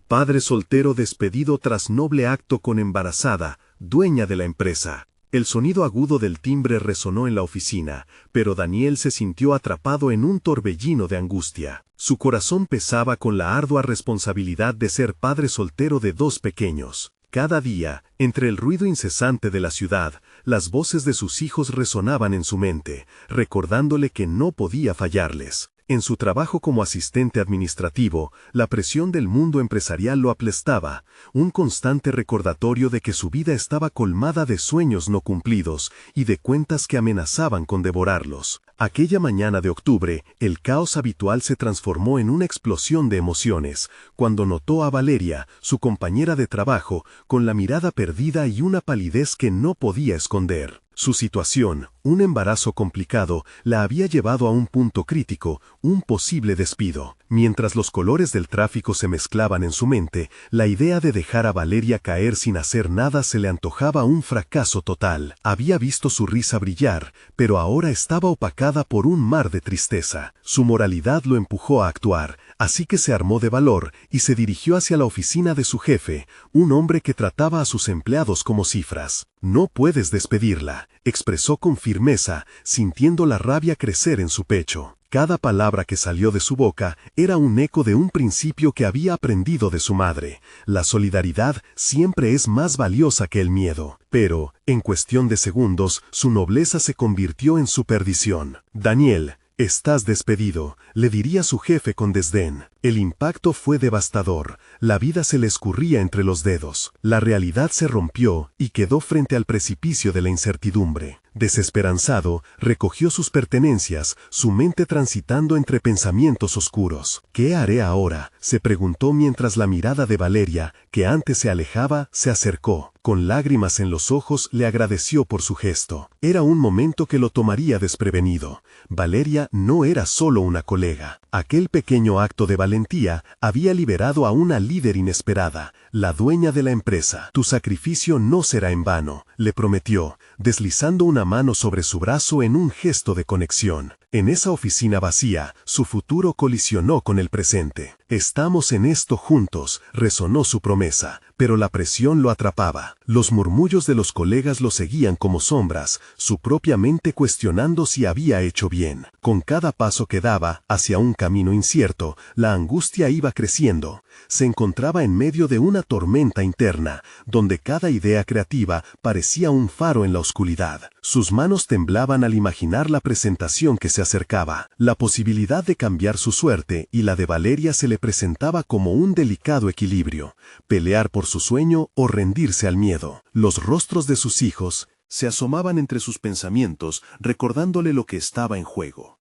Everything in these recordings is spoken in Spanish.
Padre soltero despedido tras noble acto con embarazada, dueña de la empresa. El sonido agudo del timbre resonó en la oficina, pero Daniel se sintió atrapado en un torbellino de angustia. Su corazón pesaba con la ardua responsabilidad de ser padre soltero de 2 pequeños. Cada día, entre el ruido incesante de la ciudad, las voces de sus hijos resonaban en su mente, recordándole que no podía fallarles. En su trabajo como asistente administrativo, la presión del mundo empresarial lo aplastaba, un constante recordatorio de que su vida estaba colmada de sueños no cumplidos y de cuentas que amenazaban con devorarlos. Aquella mañana de octubre, el caos habitual se transformó en una explosión de emociones, cuando notó a Valeria, su compañera de trabajo, con la mirada perdida y una palidez que no podía esconder. Su situación, un embarazo complicado, la había llevado a un punto crítico, un posible despido. Mientras los colores del tráfico se mezclaban en su mente, la idea de dejar a Valeria caer sin hacer nada se le antojaba un fracaso total. Había visto su risa brillar, pero ahora estaba opacada por un mar de tristeza. Su moralidad lo empujó a actuar, así que se armó de valor y se dirigió hacia la oficina de su jefe, un hombre que trataba a sus empleados como cifras. «No puedes despedirla», expresó con firmeza, sintiendo la rabia crecer en su pecho. Cada palabra que salió de su boca era un eco de un principio que había aprendido de su madre. La solidaridad siempre es más valiosa que el miedo. Pero, en cuestión de segundos, su nobleza se convirtió en su perdición. «Daniel, estás despedido», le diría su jefe con desdén. El impacto fue devastador. La vida se le escurría entre los dedos. La realidad se rompió y quedó frente al precipicio de la incertidumbre. Desesperanzado, recogió sus pertenencias, su mente transitando entre pensamientos oscuros. «¿Qué haré ahora?», se preguntó mientras la mirada de Valeria, que antes se alejaba, se acercó. Con lágrimas en los ojos le agradeció por su gesto. Era un momento que lo tomaría desprevenido. Valeria no era solo una colega. Aquel pequeño acto de valentía había liberado a una líder inesperada, la dueña de la empresa. «Tu sacrificio no será en vano», le prometió, deslizando una mano sobre su brazo en un gesto de conexión. En esa oficina vacía, su futuro colisionó con el presente. «Estamos en esto juntos», resonó su promesa, pero la presión lo atrapaba. Los murmullos de los colegas lo seguían como sombras, su propia mente cuestionando si había hecho bien. Con cada paso que daba hacia un camino incierto, la angustia iba creciendo. Se encontraba en medio de una tormenta interna, donde cada idea creativa parecía un faro en la oscuridad. Sus manos temblaban al imaginar la presentación que se acercaba. La posibilidad de cambiar su suerte y la de Valeria se le presentaba como un delicado equilibrio: pelear por su sueño o rendirse al miedo. Los rostros de sus hijos se asomaban entre sus pensamientos, recordándole lo que estaba en juego.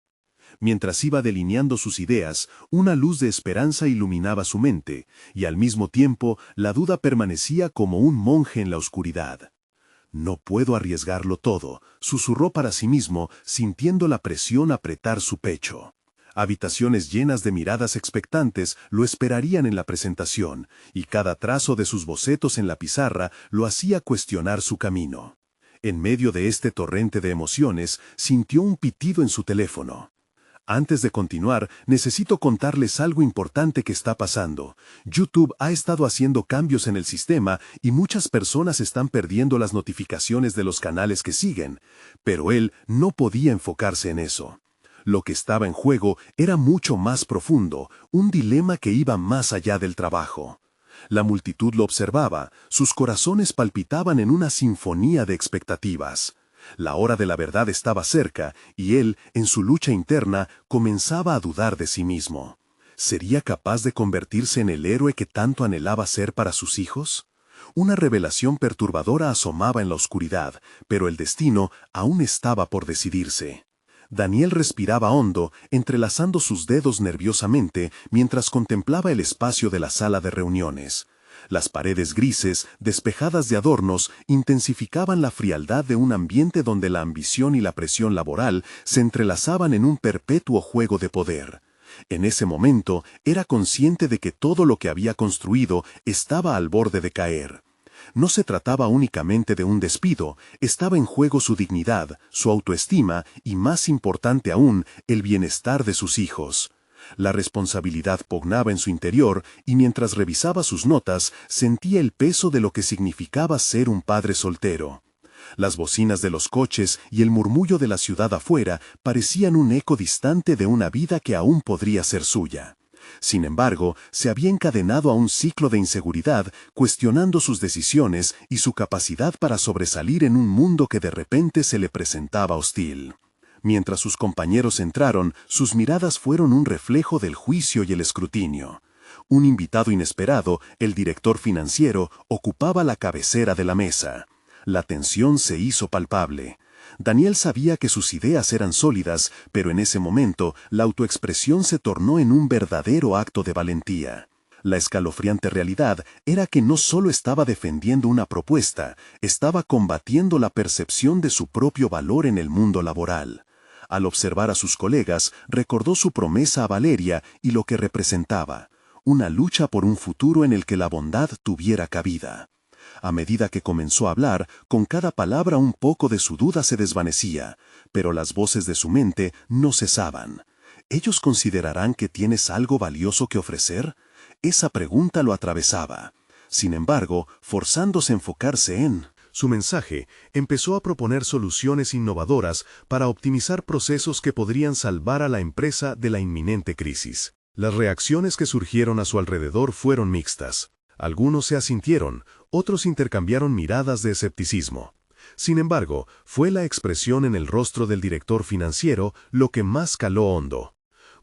Mientras iba delineando sus ideas, una luz de esperanza iluminaba su mente, y al mismo tiempo la duda permanecía como un monje en la oscuridad. «No puedo arriesgarlo todo», susurró para sí mismo, sintiendo la presión apretar su pecho. Habitaciones llenas de miradas expectantes lo esperarían en la presentación, y cada trazo de sus bocetos en la pizarra lo hacía cuestionar su camino. En medio de este torrente de emociones, sintió un pitido en su teléfono. «Antes de continuar, necesito contarles algo importante que está pasando. YouTube ha estado haciendo cambios en el sistema y muchas personas están perdiendo las notificaciones de los canales que siguen». Pero él no podía enfocarse en eso. Lo que estaba en juego era mucho más profundo, un dilema que iba más allá del trabajo. La multitud lo observaba, sus corazones palpitaban en una sinfonía de expectativas. La hora de la verdad estaba cerca, y él, en su lucha interna, comenzaba a dudar de sí mismo. ¿Sería capaz de convertirse en el héroe que tanto anhelaba ser para sus hijos? Una revelación perturbadora asomaba en la oscuridad, pero el destino aún estaba por decidirse. Daniel respiraba hondo, entrelazando sus dedos nerviosamente mientras contemplaba el espacio de la sala de reuniones. Las paredes grises, despejadas de adornos, intensificaban la frialdad de un ambiente donde la ambición y la presión laboral se entrelazaban en un perpetuo juego de poder. En ese momento, era consciente de que todo lo que había construido estaba al borde de caer. No se trataba únicamente de un despido, estaba en juego su dignidad, su autoestima y, más importante aún, el bienestar de sus hijos. La responsabilidad pugnaba en su interior y mientras revisaba sus notas sentía el peso de lo que significaba ser un padre soltero. Las bocinas de los coches y el murmullo de la ciudad afuera parecían un eco distante de una vida que aún podría ser suya. Sin embargo, se había encadenado a un ciclo de inseguridad, cuestionando sus decisiones y su capacidad para sobresalir en un mundo que de repente se le presentaba hostil. Mientras sus compañeros entraron, sus miradas fueron un reflejo del juicio y el escrutinio. Un invitado inesperado, el director financiero, ocupaba la cabecera de la mesa. La tensión se hizo palpable. Daniel sabía que sus ideas eran sólidas, pero en ese momento la autoexpresión se tornó en un verdadero acto de valentía. La escalofriante realidad era que no solo estaba defendiendo una propuesta, estaba combatiendo la percepción de su propio valor en el mundo laboral. Al observar a sus colegas, recordó su promesa a Valeria y lo que representaba, una lucha por un futuro en el que la bondad tuviera cabida. A medida que comenzó a hablar, con cada palabra un poco de su duda se desvanecía, pero las voces de su mente no cesaban. ¿Ellos considerarán que tienes algo valioso que ofrecer? Esa pregunta lo atravesaba. Sin embargo, forzándose a enfocarse en su mensaje, empezó a proponer soluciones innovadoras para optimizar procesos que podrían salvar a la empresa de la inminente crisis. Las reacciones que surgieron a su alrededor fueron mixtas. Algunos se asintieron, otros intercambiaron miradas de escepticismo. Sin embargo, fue la expresión en el rostro del director financiero lo que más caló hondo.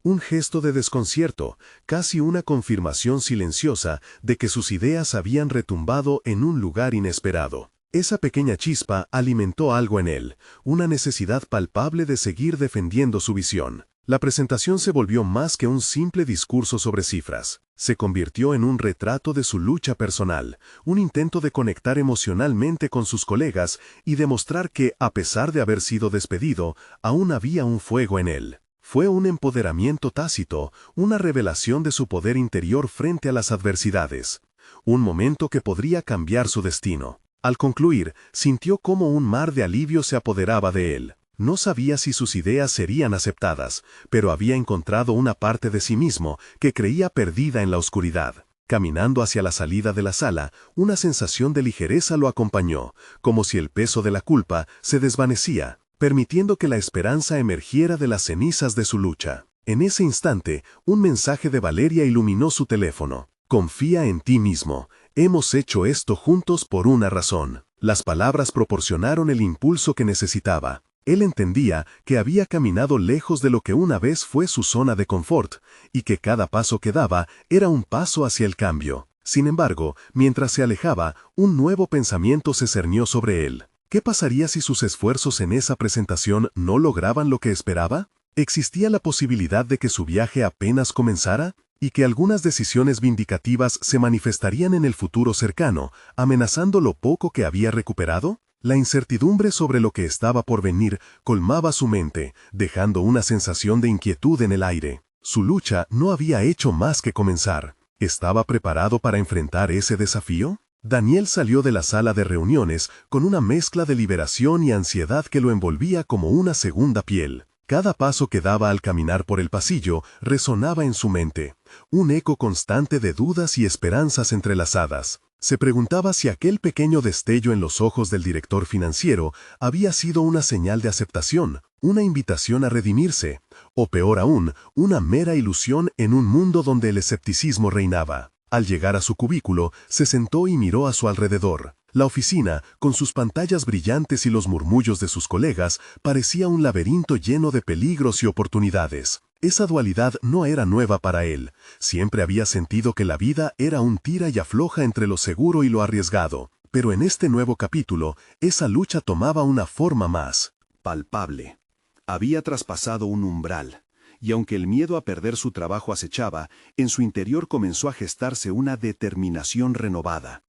Un gesto de desconcierto, casi una confirmación silenciosa de que sus ideas habían retumbado en un lugar inesperado. Esa pequeña chispa alimentó algo en él, una necesidad palpable de seguir defendiendo su visión. La presentación se volvió más que un simple discurso sobre cifras. Se convirtió en un retrato de su lucha personal, un intento de conectar emocionalmente con sus colegas y demostrar que, a pesar de haber sido despedido, aún había un fuego en él. Fue un empoderamiento tácito, una revelación de su poder interior frente a las adversidades. Un momento que podría cambiar su destino. Al concluir, sintió cómo un mar de alivio se apoderaba de él. No sabía si sus ideas serían aceptadas, pero había encontrado una parte de sí mismo que creía perdida en la oscuridad. Caminando hacia la salida de la sala, una sensación de ligereza lo acompañó, como si el peso de la culpa se desvanecía, permitiendo que la esperanza emergiera de las cenizas de su lucha. En ese instante, un mensaje de Valeria iluminó su teléfono. Confía en ti mismo. Hemos hecho esto juntos por una razón. Las palabras proporcionaron el impulso que necesitaba. Él entendía que había caminado lejos de lo que una vez fue su zona de confort, y que cada paso que daba era un paso hacia el cambio. Sin embargo, mientras se alejaba, un nuevo pensamiento se cernió sobre él. ¿Qué pasaría si sus esfuerzos en esa presentación no lograban lo que esperaba? ¿Existía la posibilidad de que su viaje apenas comenzara? ¿Y que algunas decisiones vindicativas se manifestarían en el futuro cercano, amenazando lo poco que había recuperado? La incertidumbre sobre lo que estaba por venir colmaba su mente, dejando una sensación de inquietud en el aire. Su lucha no había hecho más que comenzar. ¿Estaba preparado para enfrentar ese desafío? Daniel salió de la sala de reuniones con una mezcla de liberación y ansiedad que lo envolvía como una segunda piel. Cada paso que daba al caminar por el pasillo resonaba en su mente, un eco constante de dudas y esperanzas entrelazadas. Se preguntaba si aquel pequeño destello en los ojos del director financiero había sido una señal de aceptación, una invitación a redimirse, o peor aún, una mera ilusión en un mundo donde el escepticismo reinaba. Al llegar a su cubículo, se sentó y miró a su alrededor. La oficina, con sus pantallas brillantes y los murmullos de sus colegas, parecía un laberinto lleno de peligros y oportunidades. Esa dualidad no era nueva para él. Siempre había sentido que la vida era un tira y afloja entre lo seguro y lo arriesgado. Pero en este nuevo capítulo, esa lucha tomaba una forma más palpable. Había traspasado un umbral. Y aunque el miedo a perder su trabajo acechaba, en su interior comenzó a gestarse una determinación renovada.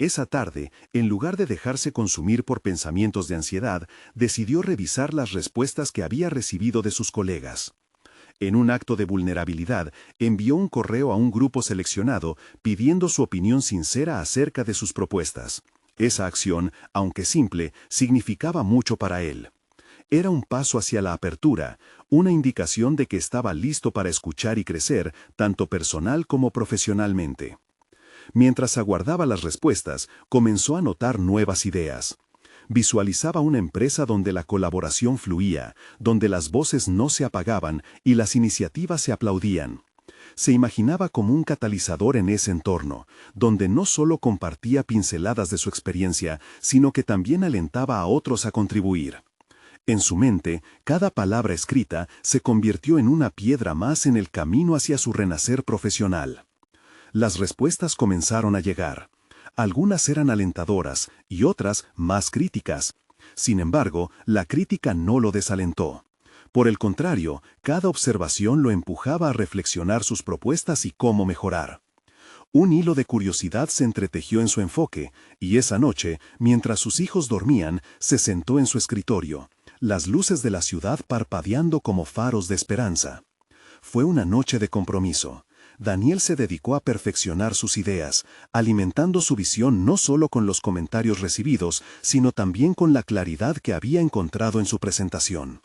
Esa tarde, en lugar de dejarse consumir por pensamientos de ansiedad, decidió revisar las respuestas que había recibido de sus colegas. En un acto de vulnerabilidad, envió un correo a un grupo seleccionado pidiendo su opinión sincera acerca de sus propuestas. Esa acción, aunque simple, significaba mucho para él. Era un paso hacia la apertura, una indicación de que estaba listo para escuchar y crecer, tanto personal como profesionalmente. Mientras aguardaba las respuestas, comenzó a notar nuevas ideas. Visualizaba una empresa donde la colaboración fluía, donde las voces no se apagaban y las iniciativas se aplaudían. Se imaginaba como un catalizador en ese entorno, donde no solo compartía pinceladas de su experiencia, sino que también alentaba a otros a contribuir. En su mente, cada palabra escrita se convirtió en una piedra más en el camino hacia su renacer profesional. Las respuestas comenzaron a llegar. Algunas eran alentadoras y otras más críticas. Sin embargo, la crítica no lo desalentó. Por el contrario, cada observación lo empujaba a reflexionar sus propuestas y cómo mejorar. Un hilo de curiosidad se entretejió en su enfoque, y esa noche, mientras sus hijos dormían, se sentó en su escritorio, las luces de la ciudad parpadeando como faros de esperanza. Fue una noche de compromiso. Daniel se dedicó a perfeccionar sus ideas, alimentando su visión no solo con los comentarios recibidos, sino también con la claridad que había encontrado en su presentación.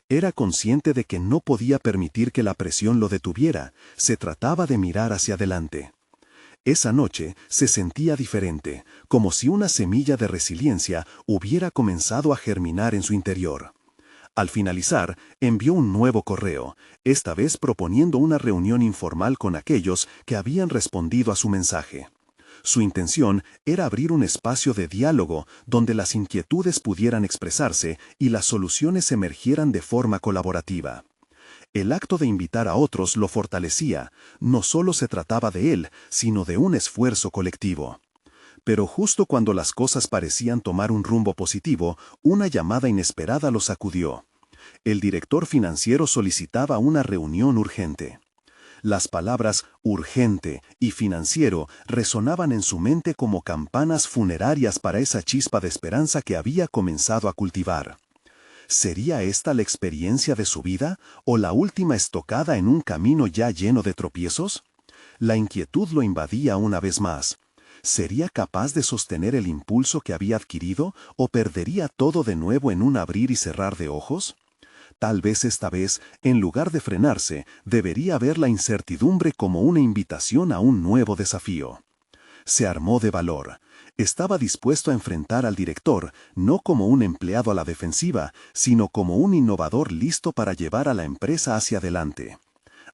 Era consciente de que no podía permitir que la presión lo detuviera, se trataba de mirar hacia adelante. Esa noche se sentía diferente, como si una semilla de resiliencia hubiera comenzado a germinar en su interior. Al finalizar, envió un nuevo correo, esta vez proponiendo una reunión informal con aquellos que habían respondido a su mensaje. Su intención era abrir un espacio de diálogo donde las inquietudes pudieran expresarse y las soluciones emergieran de forma colaborativa. El acto de invitar a otros lo fortalecía, no solo se trataba de él, sino de un esfuerzo colectivo. Pero justo cuando las cosas parecían tomar un rumbo positivo, una llamada inesperada lo sacudió. El director financiero solicitaba una reunión urgente. Las palabras urgente y financiero resonaban en su mente como campanas funerarias para esa chispa de esperanza que había comenzado a cultivar. ¿Sería esta la experiencia de su vida o la última estocada en un camino ya lleno de tropiezos? La inquietud lo invadía una vez más. ¿Sería capaz de sostener el impulso que había adquirido o perdería todo de nuevo en un abrir y cerrar de ojos? Tal vez esta vez, en lugar de frenarse, debería ver la incertidumbre como una invitación a un nuevo desafío. Se armó de valor. Estaba dispuesto a enfrentar al director, no como un empleado a la defensiva, sino como un innovador listo para llevar a la empresa hacia adelante.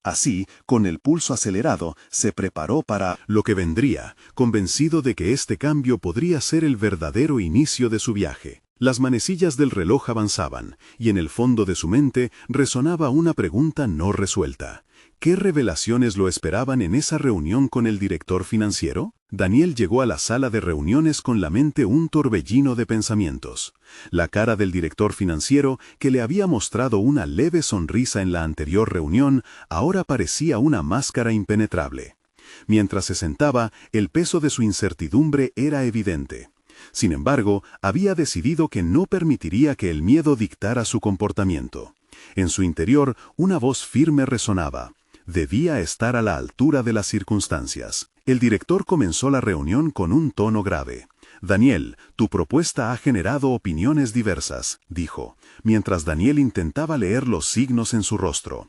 Así, con el pulso acelerado, se preparó para lo que vendría, convencido de que este cambio podría ser el verdadero inicio de su viaje. Las manecillas del reloj avanzaban, y en el fondo de su mente resonaba una pregunta no resuelta. ¿Qué revelaciones lo esperaban en esa reunión con el director financiero? Daniel llegó a la sala de reuniones con la mente un torbellino de pensamientos. La cara del director financiero, que le había mostrado una leve sonrisa en la anterior reunión, ahora parecía una máscara impenetrable. Mientras se sentaba, el peso de su incertidumbre era evidente. Sin embargo, había decidido que no permitiría que el miedo dictara su comportamiento. En su interior, una voz firme resonaba. Debía estar a la altura de las circunstancias. El director comenzó la reunión con un tono grave. «Daniel, tu propuesta ha generado opiniones diversas», dijo, mientras Daniel intentaba leer los signos en su rostro.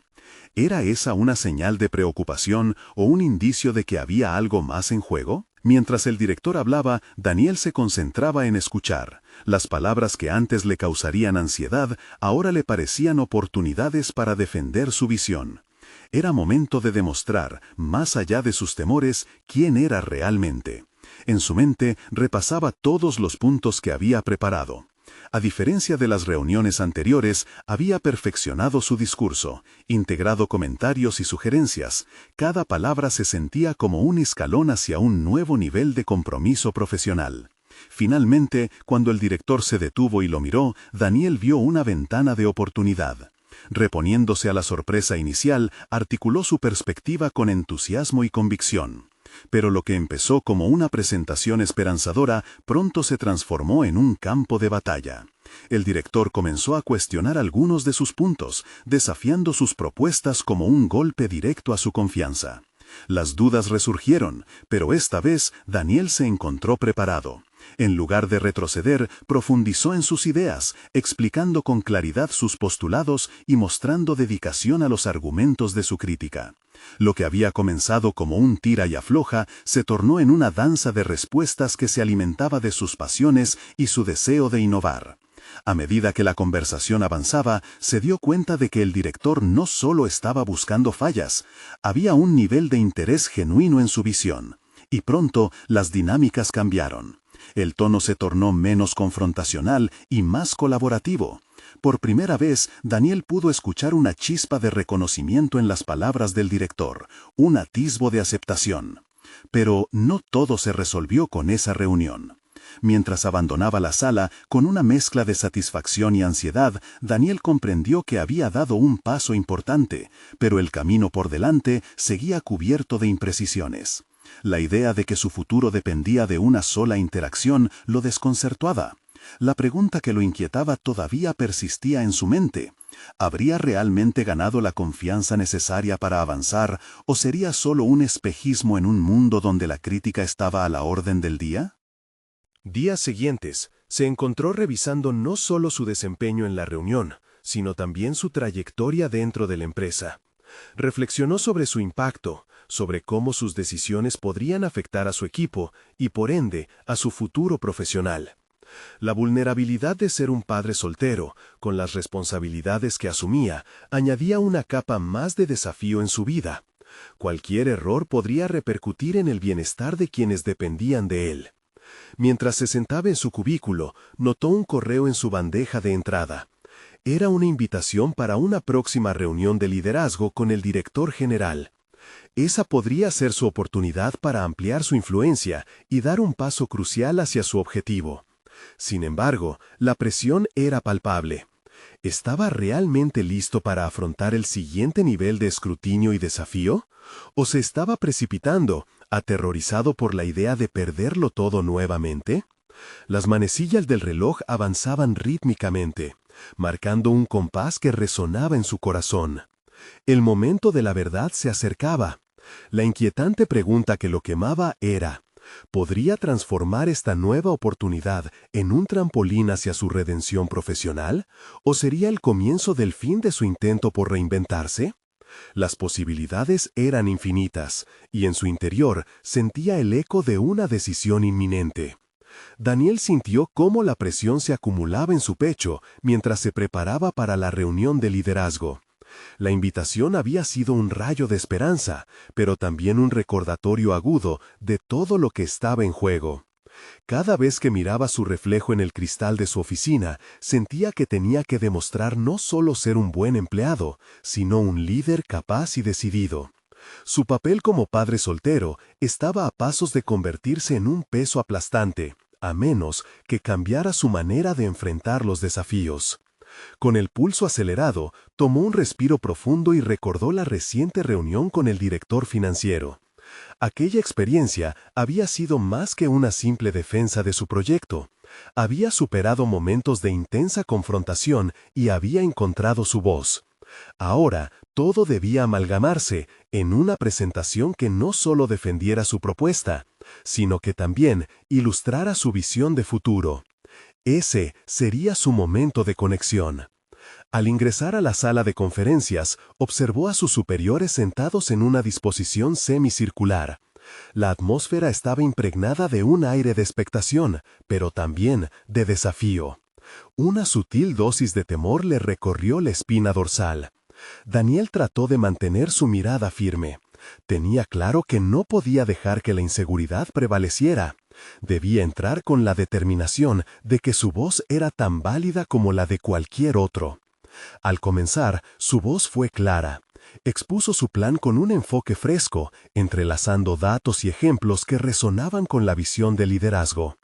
¿Era esa una señal de preocupación o un indicio de que había algo más en juego? Mientras el director hablaba, Daniel se concentraba en escuchar. Las palabras que antes le causarían ansiedad, ahora le parecían oportunidades para defender su visión. Era momento de demostrar, más allá de sus temores, quién era realmente. En su mente repasaba todos los puntos que había preparado. A diferencia de las reuniones anteriores, había perfeccionado su discurso, integrado comentarios y sugerencias. Cada palabra se sentía como un escalón hacia un nuevo nivel de compromiso profesional. Finalmente, cuando el director se detuvo y lo miró, Daniel vio una ventana de oportunidad. Reponiéndose a la sorpresa inicial, articuló su perspectiva con entusiasmo y convicción. Pero lo que empezó como una presentación esperanzadora pronto se transformó en un campo de batalla. El director comenzó a cuestionar algunos de sus puntos, desafiando sus propuestas como un golpe directo a su confianza. Las dudas resurgieron, pero esta vez Daniel se encontró preparado. En lugar de retroceder, profundizó en sus ideas, explicando con claridad sus postulados y mostrando dedicación a los argumentos de su crítica. Lo que había comenzado como un tira y afloja se tornó en una danza de respuestas que se alimentaba de sus pasiones y su deseo de innovar. A medida que la conversación avanzaba, se dio cuenta de que el director no solo estaba buscando fallas, había un nivel de interés genuino en su visión. Y pronto las dinámicas cambiaron. El tono se tornó menos confrontacional y más colaborativo. Por primera vez, Daniel pudo escuchar una chispa de reconocimiento en las palabras del director, un atisbo de aceptación. Pero no todo se resolvió con esa reunión. Mientras abandonaba la sala, con una mezcla de satisfacción y ansiedad, Daniel comprendió que había dado un paso importante, pero el camino por delante seguía cubierto de imprecisiones. La idea de que su futuro dependía de una sola interacción lo desconcertaba. La pregunta que lo inquietaba todavía persistía en su mente. ¿Habría realmente ganado la confianza necesaria para avanzar, o sería solo un espejismo en un mundo donde la crítica estaba a la orden del día? Días siguientes, se encontró revisando no solo su desempeño en la reunión, sino también su trayectoria dentro de la empresa. Reflexionó sobre su impacto, sobre cómo sus decisiones podrían afectar a su equipo y, por ende, a su futuro profesional. La vulnerabilidad de ser un padre soltero, con las responsabilidades que asumía, añadía una capa más de desafío en su vida. Cualquier error podría repercutir en el bienestar de quienes dependían de él. Mientras se sentaba en su cubículo, notó un correo en su bandeja de entrada. Era una invitación para una próxima reunión de liderazgo con el director general. Esa podría ser su oportunidad para ampliar su influencia y dar un paso crucial hacia su objetivo. Sin embargo, la presión era palpable. ¿Estaba realmente listo para afrontar el siguiente nivel de escrutinio y desafío? ¿O se estaba precipitando, aterrorizado por la idea de perderlo todo nuevamente? Las manecillas del reloj avanzaban rítmicamente, marcando un compás que resonaba en su corazón. El momento de la verdad se acercaba. La inquietante pregunta que lo quemaba era: ¿podría transformar esta nueva oportunidad en un trampolín hacia su redención profesional? ¿O sería el comienzo del fin de su intento por reinventarse? Las posibilidades eran infinitas, y en su interior sentía el eco de una decisión inminente. Daniel sintió cómo la presión se acumulaba en su pecho mientras se preparaba para la reunión de liderazgo. La invitación había sido un rayo de esperanza, pero también un recordatorio agudo de todo lo que estaba en juego. Cada vez que miraba su reflejo en el cristal de su oficina, sentía que tenía que demostrar no solo ser un buen empleado, sino un líder capaz y decidido. Su papel como padre soltero estaba a pasos de convertirse en un peso aplastante, a menos que cambiara su manera de enfrentar los desafíos. Con el pulso acelerado, tomó un respiro profundo y recordó la reciente reunión con el director financiero. Aquella experiencia había sido más que una simple defensa de su proyecto. Había superado momentos de intensa confrontación y había encontrado su voz. Ahora, todo debía amalgamarse en una presentación que no solo defendiera su propuesta, sino que también ilustrara su visión de futuro. Ese sería su momento de conexión. Al ingresar a la sala de conferencias, observó a sus superiores sentados en una disposición semicircular. La atmósfera estaba impregnada de un aire de expectación, pero también de desafío. Una sutil dosis de temor le recorrió la espina dorsal. Daniel trató de mantener su mirada firme. Tenía claro que no podía dejar que la inseguridad prevaleciera. Debía entrar con la determinación de que su voz era tan válida como la de cualquier otro. Al comenzar, su voz fue clara. Expuso su plan con un enfoque fresco, entrelazando datos y ejemplos que resonaban con la visión de liderazgo.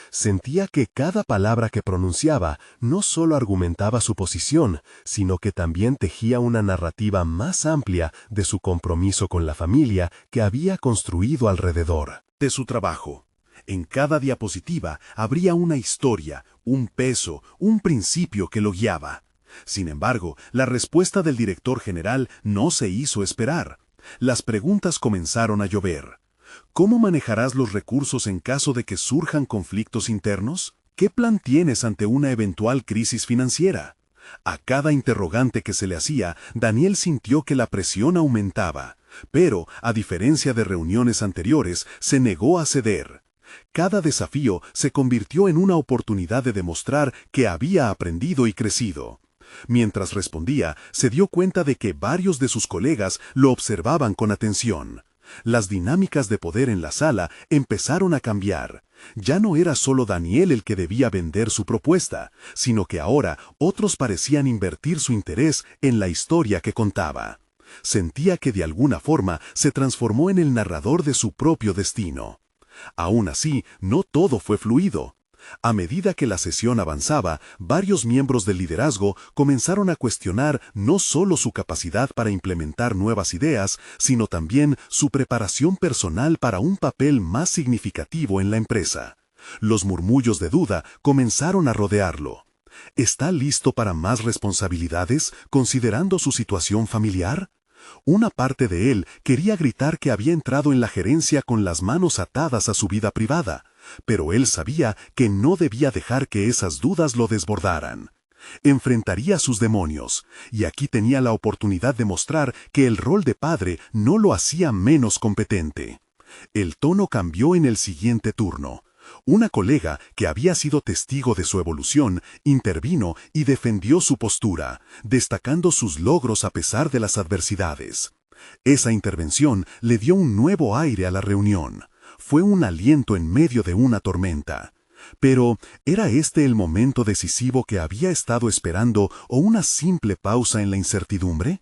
Sentía que cada palabra que pronunciaba no solo argumentaba su posición, sino que también tejía una narrativa más amplia de su compromiso con la familia que había construido alrededor de su trabajo. En cada diapositiva habría una historia, un peso, un principio que lo guiaba. Sin embargo, la respuesta del director general no se hizo esperar. Las preguntas comenzaron a llover. ¿Cómo manejarás los recursos en caso de que surjan conflictos internos? ¿Qué plan tienes ante una eventual crisis financiera? A cada interrogante que se le hacía, Daniel sintió que la presión aumentaba, pero, a diferencia de reuniones anteriores, se negó a ceder. Cada desafío se convirtió en una oportunidad de demostrar que había aprendido y crecido. Mientras respondía, se dio cuenta de que varios de sus colegas lo observaban con atención. Las dinámicas de poder en la sala empezaron a cambiar. Ya no era solo Daniel el que debía vender su propuesta, sino que ahora otros parecían invertir su interés en la historia que contaba. Sentía que de alguna forma se transformó en el narrador de su propio destino. Aún así, no todo fue fluido. A medida que la sesión avanzaba, varios miembros del liderazgo comenzaron a cuestionar no solo su capacidad para implementar nuevas ideas, sino también su preparación personal para un papel más significativo en la empresa. Los murmullos de duda comenzaron a rodearlo. ¿Está listo para más responsabilidades, considerando su situación familiar? Una parte de él quería gritar que había entrado en la gerencia con las manos atadas a su vida privada, pero él sabía que no debía dejar que esas dudas lo desbordaran. Enfrentaría a sus demonios, y aquí tenía la oportunidad de mostrar que el rol de padre no lo hacía menos competente. El tono cambió en el siguiente turno. Una colega, que había sido testigo de su evolución, intervino y defendió su postura, destacando sus logros a pesar de las adversidades. Esa intervención le dio un nuevo aire a la reunión. Fue un aliento en medio de una tormenta. Pero, ¿era este el momento decisivo que había estado esperando o una simple pausa en la incertidumbre?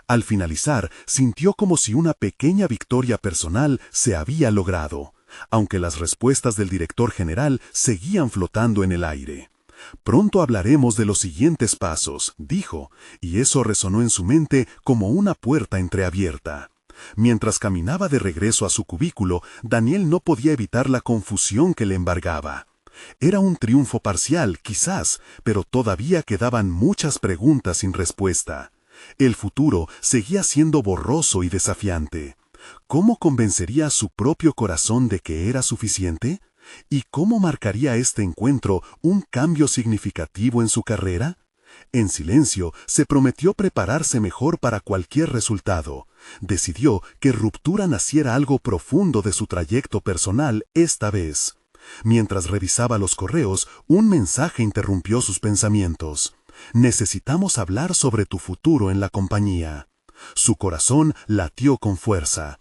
Al finalizar, sintió como si una pequeña victoria personal se había logrado, aunque las respuestas del director general seguían flotando en el aire. Pronto hablaremos de los siguientes pasos, dijo, y eso resonó en su mente como una puerta entreabierta. Mientras caminaba de regreso a su cubículo, Daniel no podía evitar la confusión que le embargaba. Era un triunfo parcial, quizás, pero todavía quedaban muchas preguntas sin respuesta. El futuro seguía siendo borroso y desafiante. ¿Cómo convencería a su propio corazón de que era suficiente? ¿Y cómo marcaría este encuentro un cambio significativo en su carrera? En silencio, se prometió prepararse mejor para cualquier resultado. Decidió que ruptura naciera algo profundo de su trayecto personal esta vez. Mientras revisaba los correos, un mensaje interrumpió sus pensamientos. Necesitamos hablar sobre tu futuro en la compañía. Su corazón latió con fuerza.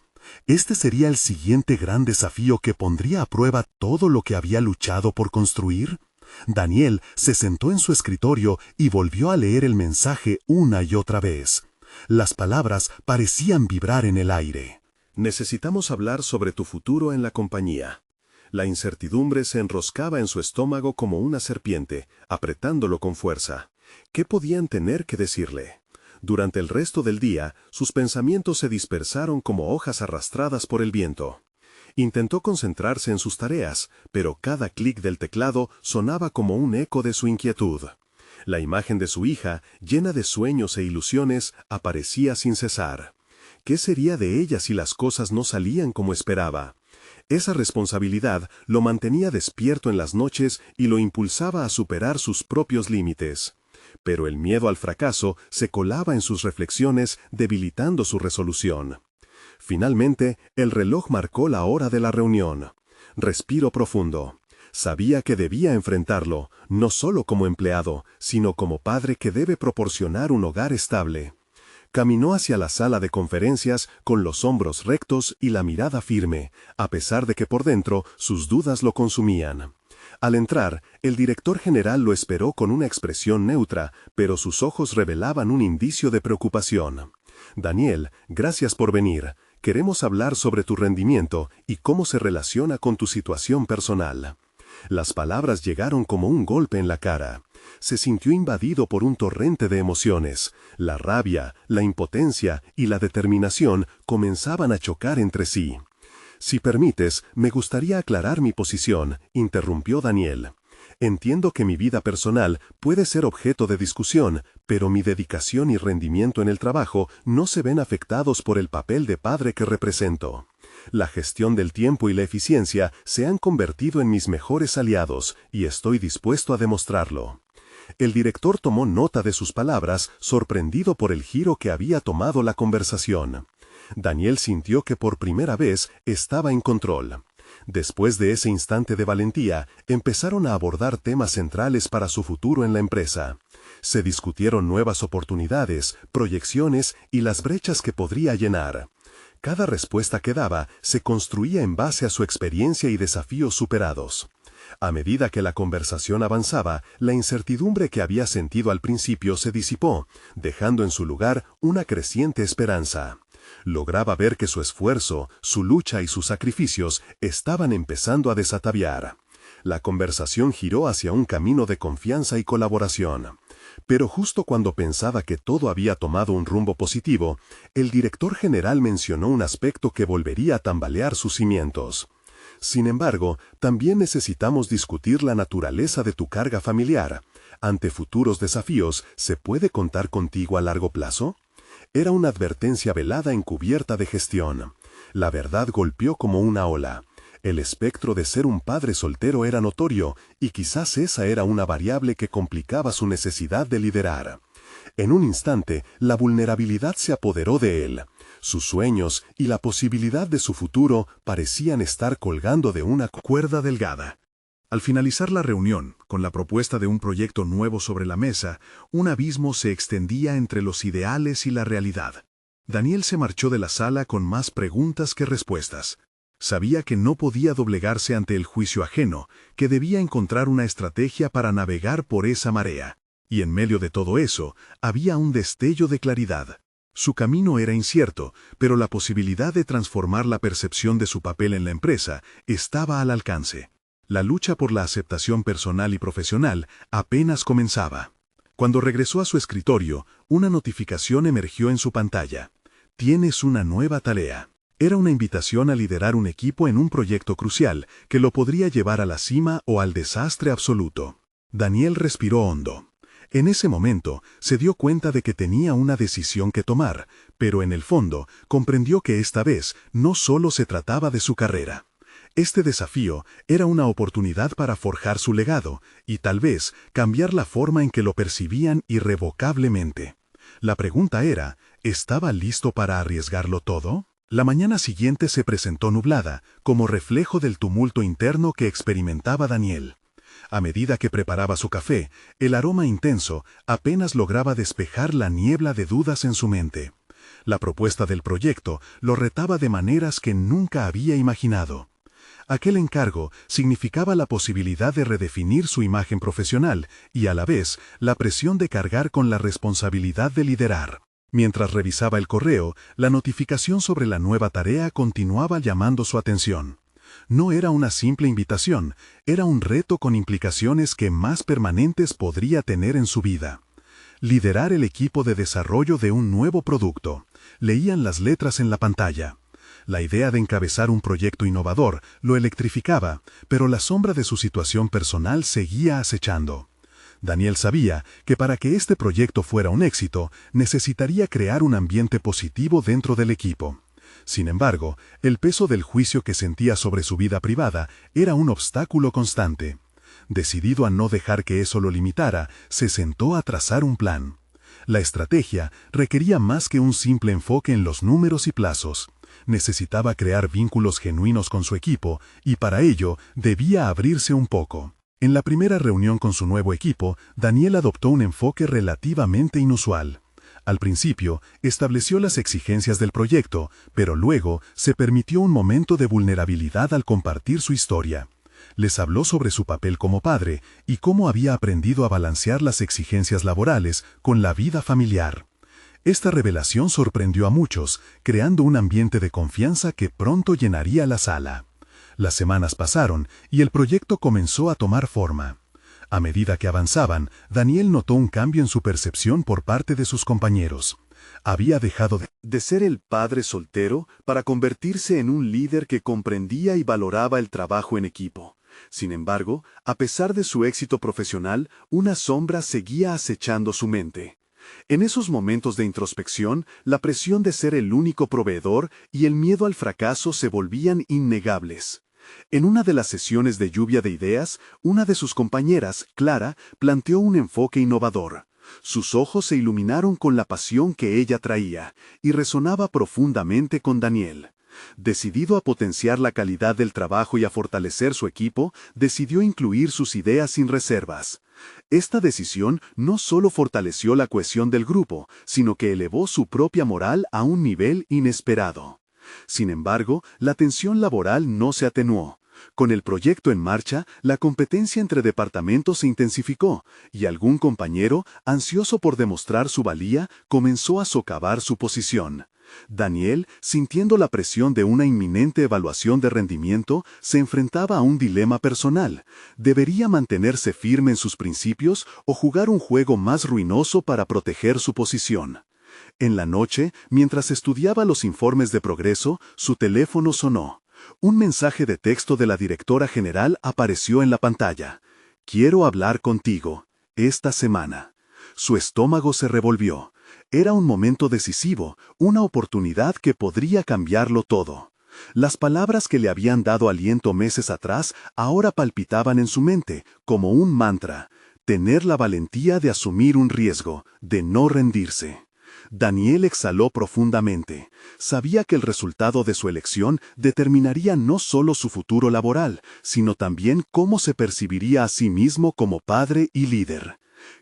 Este sería el siguiente gran desafío que pondría a prueba todo lo que había luchado por construir. Daniel se sentó en su escritorio y volvió a leer el mensaje una y otra vez. Las palabras parecían vibrar en el aire. Necesitamos hablar sobre tu futuro en la compañía. La incertidumbre se enroscaba en su estómago como una serpiente, apretándolo con fuerza. ¿Qué podían tener que decirle? Durante el resto del día, sus pensamientos se dispersaron como hojas arrastradas por el viento. Intentó concentrarse en sus tareas, pero cada clic del teclado sonaba como un eco de su inquietud. La imagen de su hija, llena de sueños e ilusiones, aparecía sin cesar. ¿Qué sería de ella si las cosas no salían como esperaba? Esa responsabilidad lo mantenía despierto en las noches y lo impulsaba a superar sus propios límites. Pero el miedo al fracaso se colaba en sus reflexiones, debilitando su resolución. Finalmente, el reloj marcó la hora de la reunión. Respiró profundo. Sabía que debía enfrentarlo, no solo como empleado, sino como padre que debe proporcionar un hogar estable. Caminó hacia la sala de conferencias con los hombros rectos y la mirada firme, a pesar de que por dentro sus dudas lo consumían. Al entrar, el director general lo esperó con una expresión neutra, pero sus ojos revelaban un indicio de preocupación. Daniel, gracias por venir. Queremos hablar sobre tu rendimiento y cómo se relaciona con tu situación personal. Las palabras llegaron como un golpe en la cara. Se sintió invadido por un torrente de emociones. La rabia, la impotencia y la determinación comenzaban a chocar entre sí. Si permites, me gustaría aclarar mi posición, interrumpió Daniel. Entiendo que mi vida personal puede ser objeto de discusión, pero mi dedicación y rendimiento en el trabajo no se ven afectados por el papel de padre que represento. La gestión del tiempo y la eficiencia se han convertido en mis mejores aliados y estoy dispuesto a demostrarlo. El director tomó nota de sus palabras, sorprendido por el giro que había tomado la conversación. Daniel sintió que por primera vez estaba en control. Después de ese instante de valentía, empezaron a abordar temas centrales para su futuro en la empresa. Se discutieron nuevas oportunidades, proyecciones y las brechas que podría llenar. Cada respuesta que daba se construía en base a su experiencia y desafíos superados. A medida que la conversación avanzaba, la incertidumbre que había sentido al principio se disipó, dejando en su lugar una creciente esperanza. Lograba ver que su esfuerzo, su lucha y sus sacrificios estaban empezando a desataviar. La conversación giró hacia un camino de confianza y colaboración. Pero justo cuando pensaba que todo había tomado un rumbo positivo, el director general mencionó un aspecto que volvería a tambalear sus cimientos. Sin embargo, también necesitamos discutir la naturaleza de tu carga familiar. Ante futuros desafíos, ¿se puede contar contigo a largo plazo? Era una advertencia velada encubierta de gestión. La verdad golpeó como una ola. El espectro de ser un padre soltero era notorio, y quizás esa era una variable que complicaba su necesidad de liderar. En un instante, la vulnerabilidad se apoderó de él. Sus sueños y la posibilidad de su futuro parecían estar colgando de una cuerda delgada. Al finalizar la reunión, con la propuesta de un proyecto nuevo sobre la mesa, un abismo se extendía entre los ideales y la realidad. Daniel se marchó de la sala con más preguntas que respuestas. Sabía que no podía doblegarse ante el juicio ajeno, que debía encontrar una estrategia para navegar por esa marea. Y en medio de todo eso, había un destello de claridad. Su camino era incierto, pero la posibilidad de transformar la percepción de su papel en la empresa estaba al alcance. La lucha por la aceptación personal y profesional apenas comenzaba. Cuando regresó a su escritorio, una notificación emergió en su pantalla. «Tienes una nueva tarea». Era una invitación a liderar un equipo en un proyecto crucial que lo podría llevar a la cima o al desastre absoluto. Daniel respiró hondo. En ese momento, se dio cuenta de que tenía una decisión que tomar, pero en el fondo, comprendió que esta vez no solo se trataba de su carrera. Este desafío era una oportunidad para forjar su legado y tal vez cambiar la forma en que lo percibían irrevocablemente. La pregunta era, ¿estaba listo para arriesgarlo todo? La mañana siguiente se presentó nublada, como reflejo del tumulto interno que experimentaba Daniel. A medida que preparaba su café, el aroma intenso apenas lograba despejar la niebla de dudas en su mente. La propuesta del proyecto lo retaba de maneras que nunca había imaginado. Aquel encargo significaba la posibilidad de redefinir su imagen profesional y a la vez la presión de cargar con la responsabilidad de liderar. Mientras revisaba el correo, la notificación sobre la nueva tarea continuaba llamando su atención. No era una simple invitación, era un reto con implicaciones que más permanentes podría tener en su vida. Liderar el equipo de desarrollo de un nuevo producto. Leían las letras en la pantalla. La idea de encabezar un proyecto innovador lo electrificaba, pero la sombra de su situación personal seguía acechando. Daniel sabía que para que este proyecto fuera un éxito, necesitaría crear un ambiente positivo dentro del equipo. Sin embargo, el peso del juicio que sentía sobre su vida privada era un obstáculo constante. Decidido a no dejar que eso lo limitara, se sentó a trazar un plan. La estrategia requería más que un simple enfoque en los números y plazos. Necesitaba crear vínculos genuinos con su equipo y para ello debía abrirse un poco. En la primera reunión con su nuevo equipo, Daniel adoptó un enfoque relativamente inusual. Al principio, estableció las exigencias del proyecto, pero luego se permitió un momento de vulnerabilidad al compartir su historia. Les habló sobre su papel como padre y cómo había aprendido a balancear las exigencias laborales con la vida familiar. Esta revelación sorprendió a muchos, creando un ambiente de confianza que pronto llenaría la sala. Las semanas pasaron y el proyecto comenzó a tomar forma. A medida que avanzaban, Daniel notó un cambio en su percepción por parte de sus compañeros. Había dejado de ser el padre soltero para convertirse en un líder que comprendía y valoraba el trabajo en equipo. Sin embargo, a pesar de su éxito profesional, una sombra seguía acechando su mente. En esos momentos de introspección, la presión de ser el único proveedor y el miedo al fracaso se volvían innegables. En una de las sesiones de lluvia de ideas, una de sus compañeras, Clara, planteó un enfoque innovador. Sus ojos se iluminaron con la pasión que ella traía, y resonaba profundamente con Daniel. Decidido a potenciar la calidad del trabajo y a fortalecer su equipo, decidió incluir sus ideas sin reservas. Esta decisión no solo fortaleció la cohesión del grupo, sino que elevó su propia moral a un nivel inesperado. Sin embargo, la tensión laboral no se atenuó. Con el proyecto en marcha, la competencia entre departamentos se intensificó, y algún compañero, ansioso por demostrar su valía, comenzó a socavar su posición. Daniel, sintiendo la presión de una inminente evaluación de rendimiento, se enfrentaba a un dilema personal. ¿Debería mantenerse firme en sus principios o jugar un juego más ruinoso para proteger su posición? En la noche, mientras estudiaba los informes de progreso, su teléfono sonó. Un mensaje de texto de la directora general apareció en la pantalla. «Quiero hablar contigo, esta semana». Su estómago se revolvió. Era un momento decisivo, una oportunidad que podría cambiarlo todo. Las palabras que le habían dado aliento meses atrás ahora palpitaban en su mente, como un mantra. Tener la valentía de asumir un riesgo, de no rendirse. Daniel exhaló profundamente. Sabía que el resultado de su elección determinaría no solo su futuro laboral, sino también cómo se percibiría a sí mismo como padre y líder.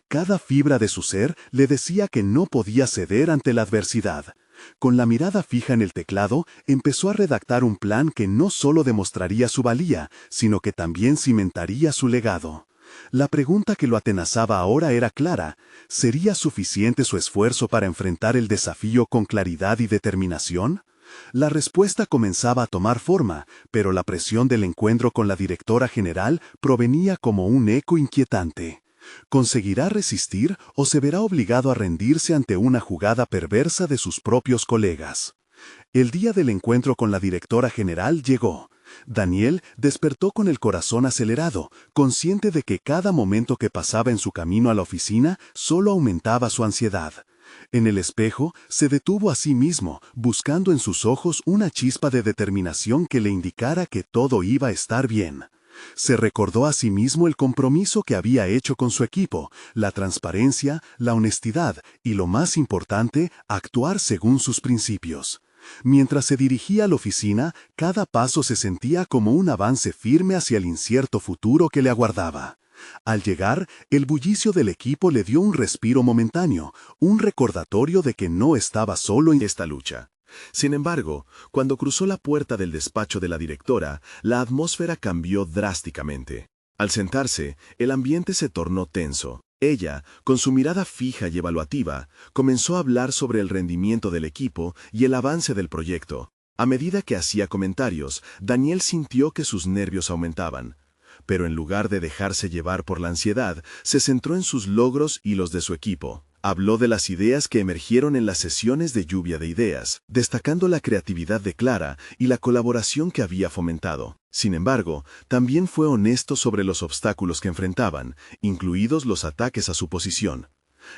Cada fibra de su ser le decía que no podía ceder ante la adversidad. Con la mirada fija en el teclado, empezó a redactar un plan que no solo demostraría su valía, sino que también cimentaría su legado. La pregunta que lo atenazaba ahora era clara: ¿sería suficiente su esfuerzo para enfrentar el desafío con claridad y determinación? La respuesta comenzaba a tomar forma, pero la presión del encuentro con la directora general provenía como un eco inquietante. ¿Conseguirá resistir o se verá obligado a rendirse ante una jugada perversa de sus propios colegas? El día del encuentro con la directora general llegó. Daniel despertó con el corazón acelerado, consciente de que cada momento que pasaba en su camino a la oficina solo aumentaba su ansiedad. En el espejo, se detuvo a sí mismo, buscando en sus ojos una chispa de determinación que le indicara que todo iba a estar bien. Se recordó a sí mismo el compromiso que había hecho con su equipo, la transparencia, la honestidad y, lo más importante, actuar según sus principios. Mientras se dirigía a la oficina, cada paso se sentía como un avance firme hacia el incierto futuro que le aguardaba. Al llegar, el bullicio del equipo le dio un respiro momentáneo, un recordatorio de que no estaba solo en esta lucha. Sin embargo, cuando cruzó la puerta del despacho de la directora, la atmósfera cambió drásticamente. Al sentarse, el ambiente se tornó tenso. Ella, con su mirada fija y evaluativa, comenzó a hablar sobre el rendimiento del equipo y el avance del proyecto. A medida que hacía comentarios, Daniel sintió que sus nervios aumentaban. Pero en lugar de dejarse llevar por la ansiedad, se centró en sus logros y los de su equipo. Habló de las ideas que emergieron en las sesiones de lluvia de ideas, destacando la creatividad de Clara y la colaboración que había fomentado. Sin embargo, también fue honesto sobre los obstáculos que enfrentaban, incluidos los ataques a su posición.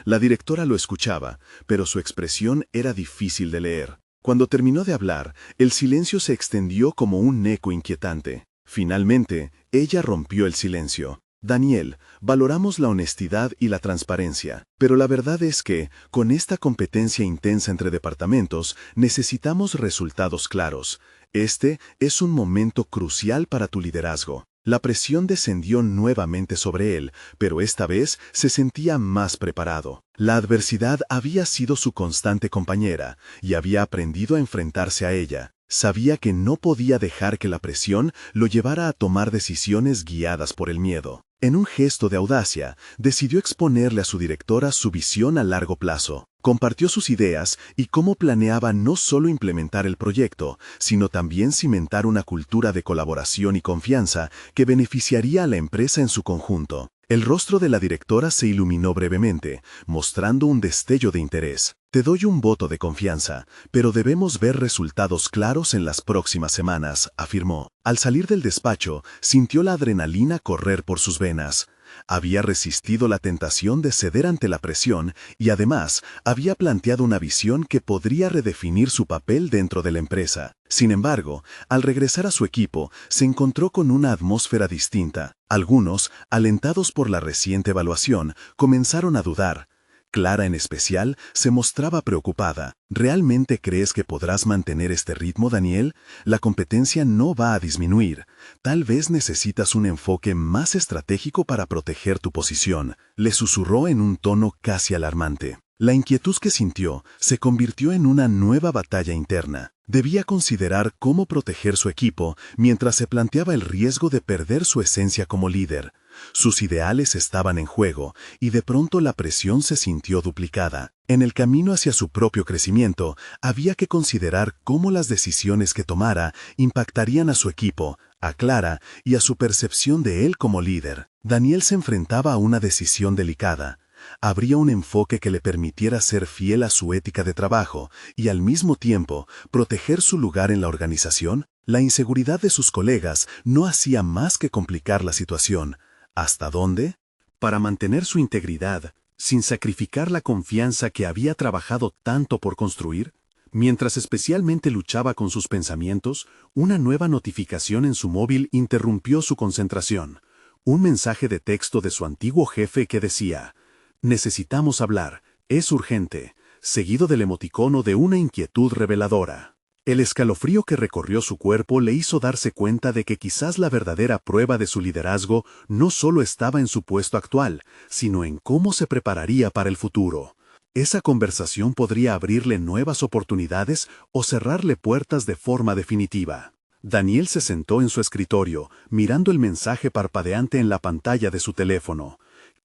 La directora lo escuchaba, pero su expresión era difícil de leer. Cuando terminó de hablar, el silencio se extendió como un eco inquietante. Finalmente, ella rompió el silencio. Daniel, valoramos la honestidad y la transparencia, pero la verdad es que, con esta competencia intensa entre departamentos, necesitamos resultados claros. Este es un momento crucial para tu liderazgo. La presión descendió nuevamente sobre él, pero esta vez se sentía más preparado. La adversidad había sido su constante compañera, y había aprendido a enfrentarse a ella. Sabía que no podía dejar que la presión lo llevara a tomar decisiones guiadas por el miedo. En un gesto de audacia, decidió exponerle a su directora su visión a largo plazo. Compartió sus ideas y cómo planeaba no solo implementar el proyecto, sino también cimentar una cultura de colaboración y confianza que beneficiaría a la empresa en su conjunto. El rostro de la directora se iluminó brevemente, mostrando un destello de interés. Te doy un voto de confianza, pero debemos ver resultados claros en las próximas semanas, afirmó. Al salir del despacho, sintió la adrenalina correr por sus venas. Había resistido la tentación de ceder ante la presión y además había planteado una visión que podría redefinir su papel dentro de la empresa. Sin embargo, al regresar a su equipo, se encontró con una atmósfera distinta. Algunos, alentados por la reciente evaluación, comenzaron a dudar. Clara, en especial, se mostraba preocupada. ¿Realmente crees que podrás mantener este ritmo, Daniel? La competencia no va a disminuir. Tal vez necesitas un enfoque más estratégico para proteger tu posición, le susurró en un tono casi alarmante. La inquietud que sintió se convirtió en una nueva batalla interna. Debía considerar cómo proteger su equipo mientras se planteaba el riesgo de perder su esencia como líder. Sus ideales estaban en juego y de pronto la presión se sintió duplicada. En el camino hacia su propio crecimiento, había que considerar cómo las decisiones que tomara impactarían a su equipo, a Clara y a su percepción de él como líder. Daniel se enfrentaba a una decisión delicada. ¿Habría un enfoque que le permitiera ser fiel a su ética de trabajo y al mismo tiempo proteger su lugar en la organización? La inseguridad de sus colegas no hacía más que complicar la situación. ¿Hasta dónde? Para mantener su integridad, sin sacrificar la confianza que había trabajado tanto por construir, mientras especialmente luchaba con sus pensamientos, una nueva notificación en su móvil interrumpió su concentración. Un mensaje de texto de su antiguo jefe que decía: «Necesitamos hablar, es urgente», seguido del emoticono de una inquietud reveladora. El escalofrío que recorrió su cuerpo le hizo darse cuenta de que quizás la verdadera prueba de su liderazgo no solo estaba en su puesto actual, sino en cómo se prepararía para el futuro. Esa conversación podría abrirle nuevas oportunidades o cerrarle puertas de forma definitiva. Daniel se sentó en su escritorio, mirando el mensaje parpadeante en la pantalla de su teléfono.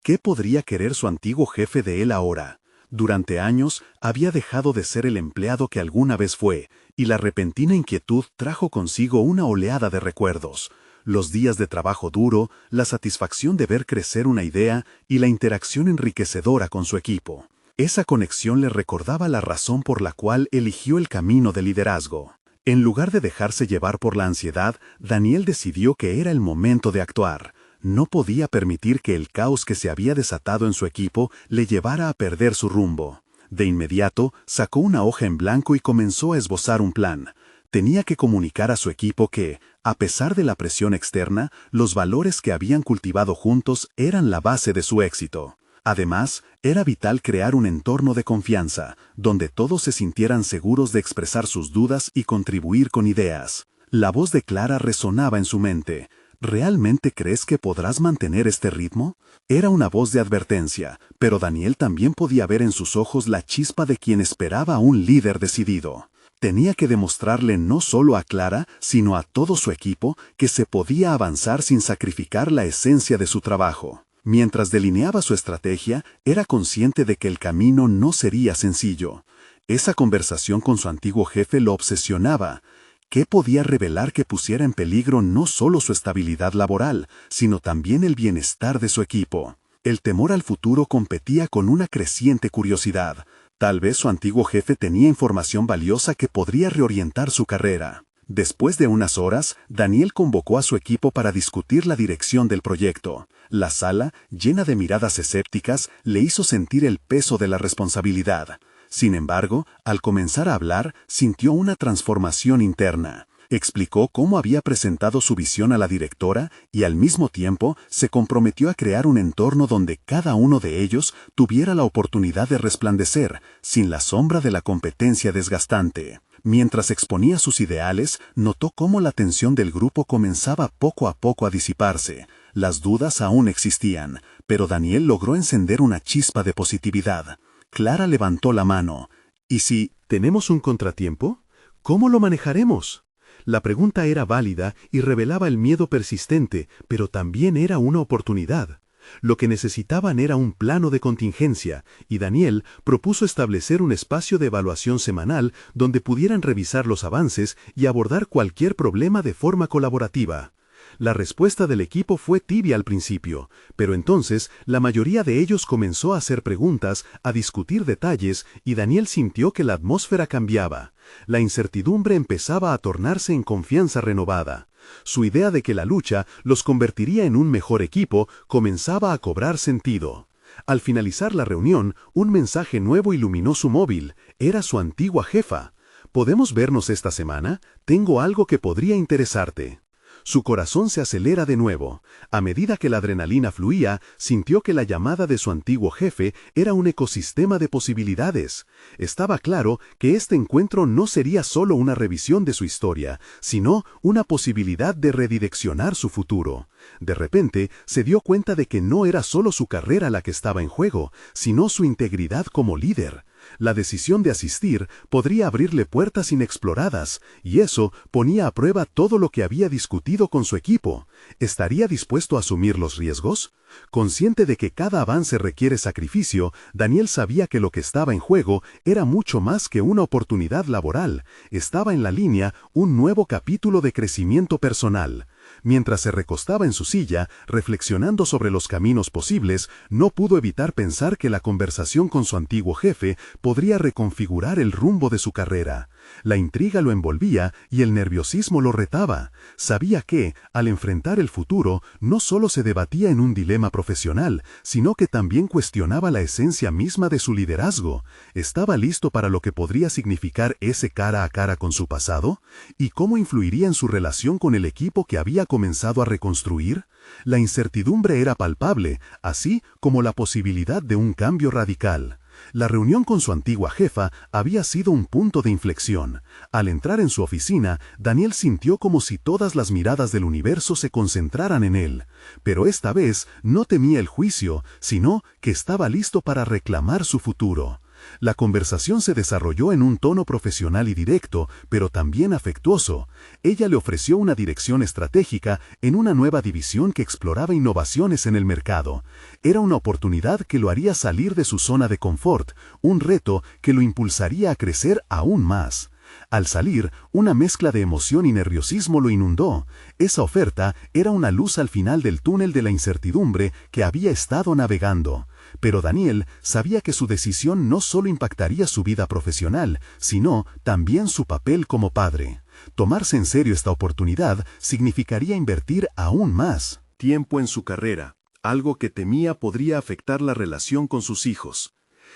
¿Qué podría querer su antiguo jefe de él ahora? Durante años había dejado de ser el empleado que alguna vez fue, y la repentina inquietud trajo consigo una oleada de recuerdos. Los días de trabajo duro, la satisfacción de ver crecer una idea y la interacción enriquecedora con su equipo. Esa conexión le recordaba la razón por la cual eligió el camino de liderazgo. En lugar de dejarse llevar por la ansiedad, Daniel decidió que era el momento de actuar. No podía permitir que el caos que se había desatado en su equipo le llevara a perder su rumbo. De inmediato, sacó una hoja en blanco y comenzó a esbozar un plan. Tenía que comunicar a su equipo que, a pesar de la presión externa, los valores que habían cultivado juntos eran la base de su éxito. Además, era vital crear un entorno de confianza, donde todos se sintieran seguros de expresar sus dudas y contribuir con ideas. La voz de Clara resonaba en su mente. ¿Realmente crees que podrás mantener este ritmo? Era una voz de advertencia, pero Daniel también podía ver en sus ojos la chispa de quien esperaba a un líder decidido. Tenía que demostrarle no solo a Clara, sino a todo su equipo, que se podía avanzar sin sacrificar la esencia de su trabajo. Mientras delineaba su estrategia, era consciente de que el camino no sería sencillo. Esa conversación con su antiguo jefe lo obsesionaba. ¿Qué podía revelar que pusiera en peligro no solo su estabilidad laboral, sino también el bienestar de su equipo? El temor al futuro competía con una creciente curiosidad. Tal vez su antiguo jefe tenía información valiosa que podría reorientar su carrera. Después de unas horas, Daniel convocó a su equipo para discutir la dirección del proyecto. La sala, llena de miradas escépticas, le hizo sentir el peso de la responsabilidad. Sin embargo, al comenzar a hablar, sintió una transformación interna. Explicó cómo había presentado su visión a la directora y al mismo tiempo se comprometió a crear un entorno donde cada uno de ellos tuviera la oportunidad de resplandecer, sin la sombra de la competencia desgastante. Mientras exponía sus ideales, notó cómo la tensión del grupo comenzaba poco a poco a disiparse. Las dudas aún existían, pero Daniel logró encender una chispa de positividad. Clara levantó la mano. ¿Y si tenemos un contratiempo? ¿Cómo lo manejaremos? La pregunta era válida y revelaba el miedo persistente, pero también era una oportunidad. Lo que necesitaban era un plano de contingencia, y Daniel propuso establecer un espacio de evaluación semanal donde pudieran revisar los avances y abordar cualquier problema de forma colaborativa. La respuesta del equipo fue tibia al principio, pero entonces la mayoría de ellos comenzó a hacer preguntas, a discutir detalles, y Daniel sintió que la atmósfera cambiaba. La incertidumbre empezaba a tornarse en confianza renovada. Su idea de que la lucha los convertiría en un mejor equipo comenzaba a cobrar sentido. Al finalizar la reunión, un mensaje nuevo iluminó su móvil. Era su antigua jefa. ¿Podemos vernos esta semana? Tengo algo que podría interesarte. Su corazón se acelera de nuevo. A medida que la adrenalina fluía, sintió que la llamada de su antiguo jefe era un ecosistema de posibilidades. Estaba claro que este encuentro no sería solo una revisión de su historia, sino una posibilidad de redireccionar su futuro. De repente, se dio cuenta de que no era solo su carrera la que estaba en juego, sino su integridad como líder. La decisión de asistir podría abrirle puertas inexploradas, y eso ponía a prueba todo lo que había discutido con su equipo. ¿Estaría dispuesto a asumir los riesgos? Consciente de que cada avance requiere sacrificio, Daniel sabía que lo que estaba en juego era mucho más que una oportunidad laboral. Estaba en la línea un nuevo capítulo de crecimiento personal. Mientras se recostaba en su silla, reflexionando sobre los caminos posibles, no pudo evitar pensar que la conversación con su antiguo jefe podría reconfigurar el rumbo de su carrera. La intriga lo envolvía y el nerviosismo lo retaba. Sabía que, al enfrentar el futuro, no solo se debatía en un dilema profesional, sino que también cuestionaba la esencia misma de su liderazgo. ¿Estaba listo para lo que podría significar ese cara a cara con su pasado? ¿Y cómo influiría en su relación con el equipo que había comenzado a reconstruir? La incertidumbre era palpable, así como la posibilidad de un cambio radical. La reunión con su antigua jefa había sido un punto de inflexión. Al entrar en su oficina, Daniel sintió como si todas las miradas del universo se concentraran en él. Pero esta vez no temía el juicio, sino que estaba listo para reclamar su futuro. La conversación se desarrolló en un tono profesional y directo, pero también afectuoso. Ella le ofreció una dirección estratégica en una nueva división que exploraba innovaciones en el mercado. Era una oportunidad que lo haría salir de su zona de confort, un reto que lo impulsaría a crecer aún más. Al salir, una mezcla de emoción y nerviosismo lo inundó. Esa oferta era una luz al final del túnel de la incertidumbre que había estado navegando. Pero Daniel sabía que su decisión no solo impactaría su vida profesional, sino también su papel como padre. Tomarse en serio esta oportunidad significaría invertir aún más tiempo en su carrera, algo que temía podría afectar la relación con sus hijos.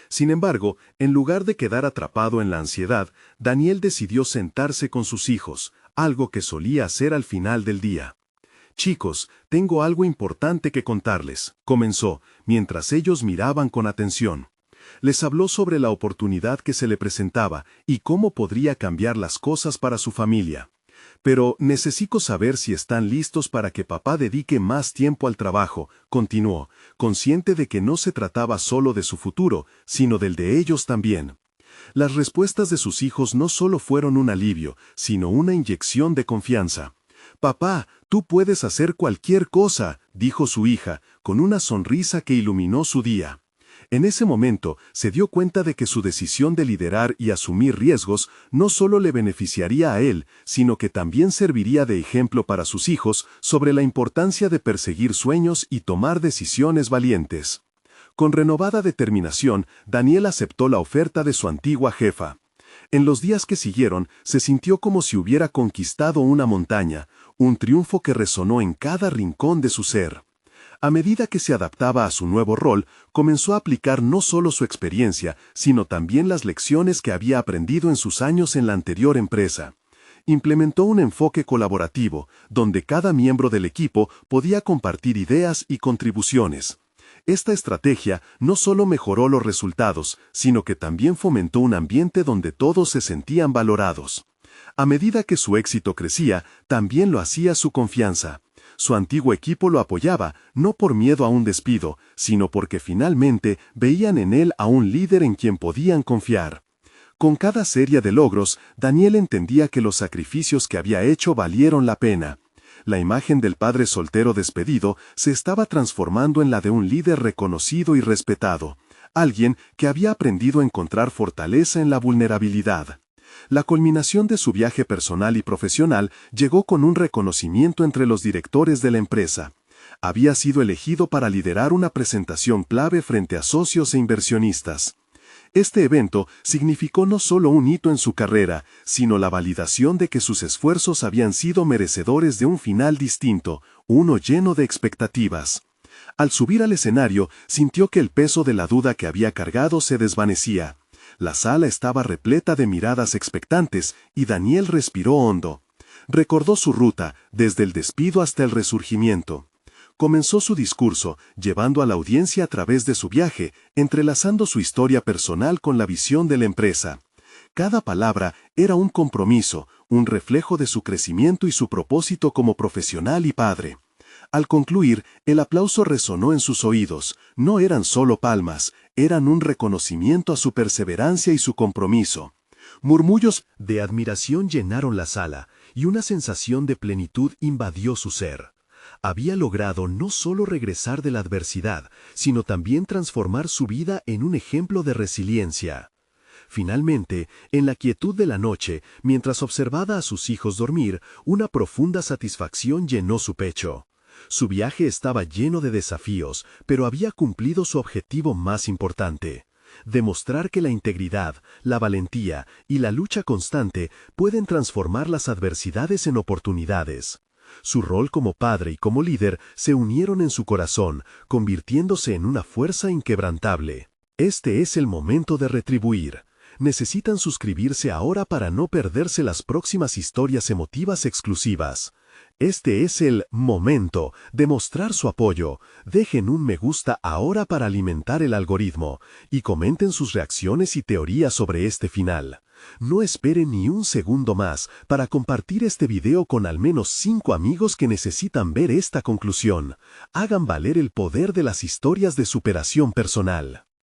Sin embargo, en lugar de quedar atrapado en la ansiedad, Daniel decidió sentarse con sus hijos, algo que solía hacer al final del día. «Chicos, tengo algo importante que contarles», comenzó, mientras ellos miraban con atención. Les habló sobre la oportunidad que se le presentaba y cómo podría cambiar las cosas para su familia. «Pero necesito saber si están listos para que papá dedique más tiempo al trabajo», continuó, consciente de que no se trataba solo de su futuro, sino del de ellos también. Las respuestas de sus hijos no solo fueron un alivio, sino una inyección de confianza. «Papá, tú puedes hacer cualquier cosa», dijo su hija, con una sonrisa que iluminó su día. En ese momento, se dio cuenta de que su decisión de liderar y asumir riesgos no solo le beneficiaría a él, sino que también serviría de ejemplo para sus hijos sobre la importancia de perseguir sueños y tomar decisiones valientes. Con renovada determinación, Daniel aceptó la oferta de su antigua jefa. En los días que siguieron, se sintió como si hubiera conquistado una montaña, un triunfo que resonó en cada rincón de su ser. A medida que se adaptaba a su nuevo rol, comenzó a aplicar no solo su experiencia, sino también las lecciones que había aprendido en sus años en la anterior empresa. Implementó un enfoque colaborativo, donde cada miembro del equipo podía compartir ideas y contribuciones. Esta estrategia no solo mejoró los resultados, sino que también fomentó un ambiente donde todos se sentían valorados. A medida que su éxito crecía, también lo hacía su confianza. Su antiguo equipo lo apoyaba, no por miedo a un despido, sino porque finalmente veían en él a un líder en quien podían confiar. Con cada serie de logros, Daniel entendía que los sacrificios que había hecho valieron la pena. La imagen del padre soltero despedido se estaba transformando en la de un líder reconocido y respetado, alguien que había aprendido a encontrar fortaleza en la vulnerabilidad. La culminación de su viaje personal y profesional llegó con un reconocimiento entre los directores de la empresa. Había sido elegido para liderar una presentación clave frente a socios e inversionistas. Este evento significó no solo un hito en su carrera, sino la validación de que sus esfuerzos habían sido merecedores de un final distinto, uno lleno de expectativas. Al subir al escenario, sintió que el peso de la duda que había cargado se desvanecía. La sala estaba repleta de miradas expectantes y Daniel respiró hondo. Recordó su ruta, desde el despido hasta el resurgimiento. Comenzó su discurso, llevando a la audiencia a través de su viaje, entrelazando su historia personal con la visión de la empresa. Cada palabra era un compromiso, un reflejo de su crecimiento y su propósito como profesional y padre. Al concluir, el aplauso resonó en sus oídos. No eran solo palmas, eran un reconocimiento a su perseverancia y su compromiso. Murmullos de admiración llenaron la sala, y una sensación de plenitud invadió su ser. Había logrado no solo regresar de la adversidad, sino también transformar su vida en un ejemplo de resiliencia. Finalmente, en la quietud de la noche, mientras observaba a sus hijos dormir, una profunda satisfacción llenó su pecho. Su viaje estaba lleno de desafíos, pero había cumplido su objetivo más importante: demostrar que la integridad, la valentía y la lucha constante pueden transformar las adversidades en oportunidades. Su rol como padre y como líder se unieron en su corazón, convirtiéndose en una fuerza inquebrantable. Este es el momento de retribuir. Necesitan suscribirse ahora para no perderse las próximas historias emotivas exclusivas. Este es el momento de mostrar su apoyo. Dejen un me gusta ahora para alimentar el algoritmo y comenten sus reacciones y teorías sobre este final. No esperen ni un segundo más para compartir este video con al menos 5 amigos que necesitan ver esta conclusión. Hagan valer el poder de las historias de superación personal.